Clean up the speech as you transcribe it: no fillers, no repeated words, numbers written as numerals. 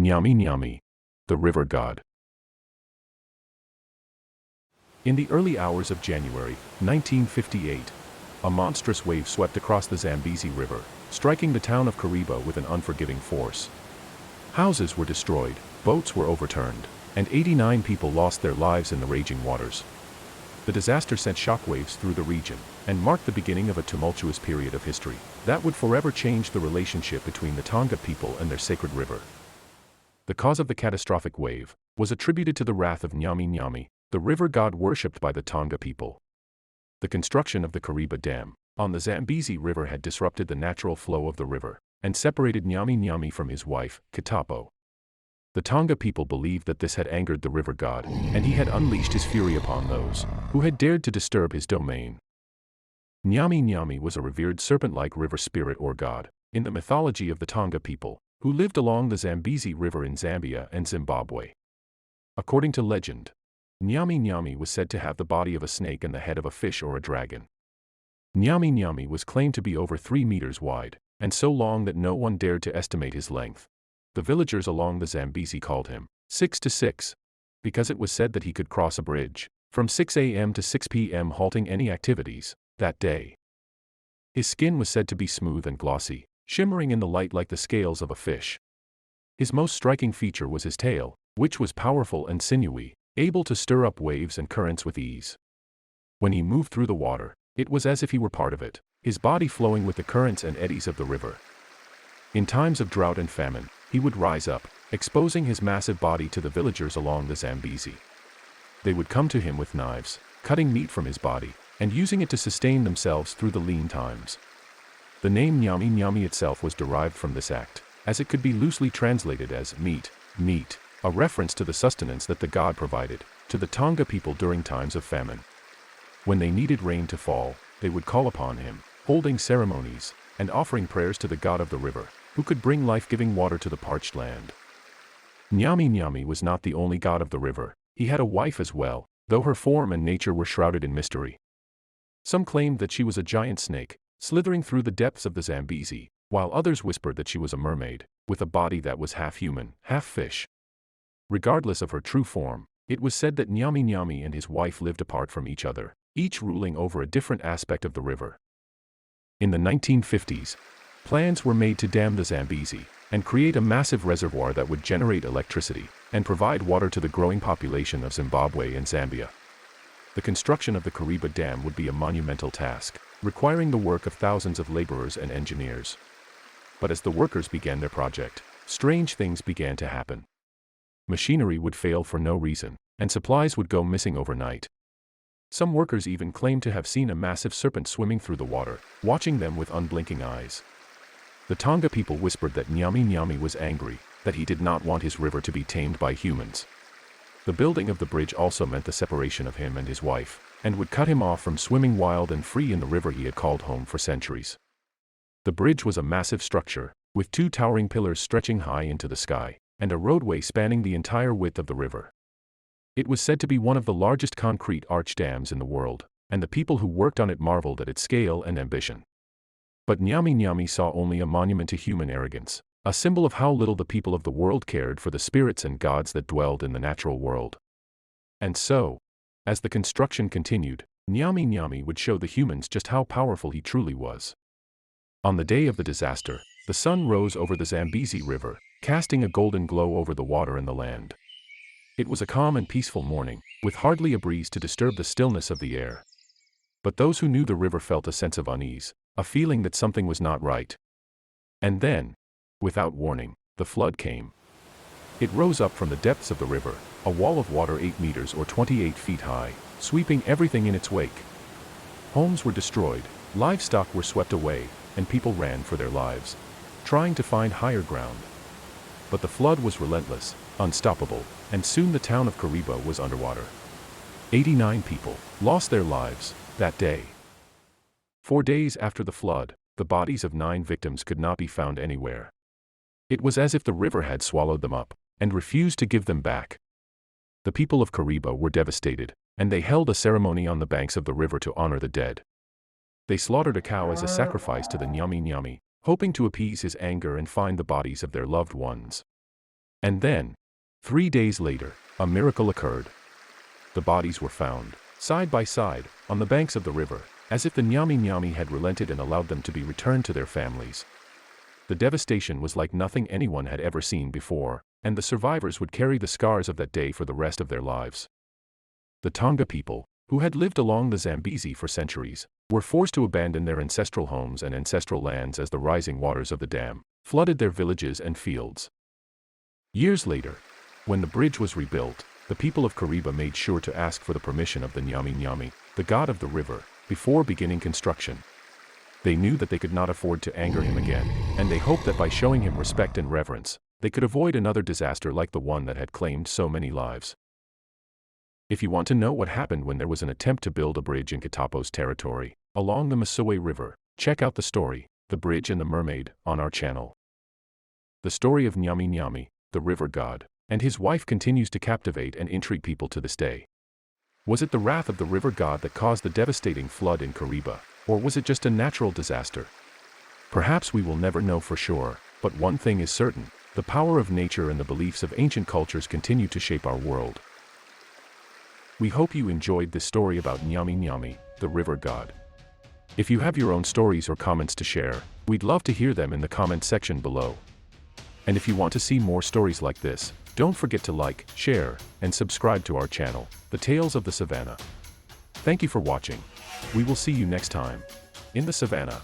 Nyami Nyami, the river god. In the early hours of January 1958, a monstrous wave swept across the Zambezi River, striking the town of Kariba with an unforgiving force. Houses were destroyed, boats were overturned, and 89 people lost their lives in the raging waters. The disaster sent shockwaves through the region and marked the beginning of a tumultuous period of history that would forever change the relationship between the Tonga people and their sacred river. The cause of the catastrophic wave was attributed to the wrath of Nyami Nyami, the river god worshipped by the Tonga people. The construction of the Kariba Dam on the Zambezi River had disrupted the natural flow of the river and separated Nyami Nyami from his wife, Kitapo. The Tonga people believed that this had angered the river god, and he had unleashed his fury upon those who had dared to disturb his domain. Nyami Nyami was a revered serpent-like river spirit or god in the mythology of the Tonga people, who lived along the Zambezi River in Zambia and Zimbabwe. According to legend, Nyami Nyami was said to have the body of a snake and the head of a fish or a dragon. Nyami Nyami was claimed to be over 3 meters wide, and so long that no one dared to estimate his length. The villagers along the Zambezi called him 6 to 6, because it was said that he could cross a bridge from 6 a.m. to 6 p.m. halting any activities that day. His skin was said to be smooth and glossy, shimmering in the light like the scales of a fish. His most striking feature was his tail, which was powerful and sinewy, able to stir up waves and currents with ease. When he moved through the water, it was as if he were part of it, his body flowing with the currents and eddies of the river. In times of drought and famine, he would rise up, exposing his massive body to the villagers along the Zambezi. They would come to him with knives, cutting meat from his body, and using it to sustain themselves through the lean times. The name Nyami Nyami itself was derived from this act, as it could be loosely translated as meat, a reference to the sustenance that the god provided to the Tonga people during times of famine. When they needed rain to fall, they would call upon him, holding ceremonies and offering prayers to the god of the river, who could bring life-giving water to the parched land. Nyami Nyami was not the only god of the river. He had a wife as well, though her form and nature were shrouded in mystery. Some claimed that she was a giant snake, slithering through the depths of the Zambezi, while others whispered that she was a mermaid, with a body that was half human, half fish. Regardless of her true form, it was said that Nyami Nyami and his wife lived apart from each other, each ruling over a different aspect of the river. In the 1950s, plans were made to dam the Zambezi and create a massive reservoir that would generate electricity and provide water to the growing population of Zimbabwe and Zambia. The construction of the Kariba Dam would be a monumental task, requiring the work of thousands of laborers and engineers. But as the workers began their project, strange things began to happen. Machinery would fail for no reason, and supplies would go missing overnight. Some workers even claimed to have seen a massive serpent swimming through the water, watching them with unblinking eyes. The Tonga people whispered that Nyami Nyami was angry, that he did not want his river to be tamed by humans. The building of the bridge also meant the separation of him and his wife, and would cut him off from swimming wild and free in the river he had called home for centuries. The bridge was a massive structure, with 2 towering pillars stretching high into the sky, and a roadway spanning the entire width of the river. It was said to be one of the largest concrete arch dams in the world, and the people who worked on it marveled at its scale and ambition. But Nyami Nyami saw only a monument to human arrogance, a symbol of how little the people of the world cared for the spirits and gods that dwelled in the natural world. And so, as the construction continued, Nyami Nyami would show the humans just how powerful he truly was. On the day of the disaster, the sun rose over the Zambezi River, casting a golden glow over the water and the land. It was a calm and peaceful morning, with hardly a breeze to disturb the stillness of the air. But those who knew the river felt a sense of unease, a feeling that something was not right. And then, without warning, the flood came. It rose up from the depths of the river, a wall of water 8 meters or 28 feet high, sweeping everything in its wake. Homes were destroyed, livestock were swept away, and people ran for their lives, trying to find higher ground. But the flood was relentless, unstoppable, and soon the town of Kariba was underwater. 89 people lost their lives that day. 4 days after the flood, the bodies of 9 victims could not be found anywhere. It was as if the river had swallowed them up and refused to give them back. The people of Kariba were devastated, and they held a ceremony on the banks of the river to honor the dead. They slaughtered a cow as a sacrifice to the Nyami Nyami, hoping to appease his anger and find the bodies of their loved ones. And then, 3 days later, a miracle occurred. The bodies were found, side by side, on the banks of the river, as if the Nyami Nyami had relented and allowed them to be returned to their families. The devastation was like nothing anyone had ever seen before, and the survivors would carry the scars of that day for the rest of their lives. The Tonga people, who had lived along the Zambezi for centuries, were forced to abandon their ancestral homes and ancestral lands as the rising waters of the dam flooded their villages and fields. Years later, when the bridge was rebuilt, the people of Kariba made sure to ask for the permission of the Nyami Nyami, the god of the river, before beginning construction. They knew that they could not afford to anger him again, and they hoped that by showing him respect and reverence, they could avoid another disaster like the one that had claimed so many lives. If you want to know what happened when there was an attempt to build a bridge in Katapo's territory, along the Mythical River, check out the story, The Bridge and the Mermaid, on our channel. The story of Nyami Nyami, the river god, and his wife continues to captivate and intrigue people to this day. Was it the wrath of the river god that caused the devastating flood in Kariba, or was it just a natural disaster? Perhaps we will never know for sure, but one thing is certain: the power of nature and the beliefs of ancient cultures continue to shape our world. We hope you enjoyed this story about Nyami Nyami, the river god. If you have your own stories or comments to share, we'd love to hear them in the comment section below. And if you want to see more stories like this, don't forget to like, share, and subscribe to our channel, The Tales of the Savannah. Thank you for watching. We will see you next time in the Savannah.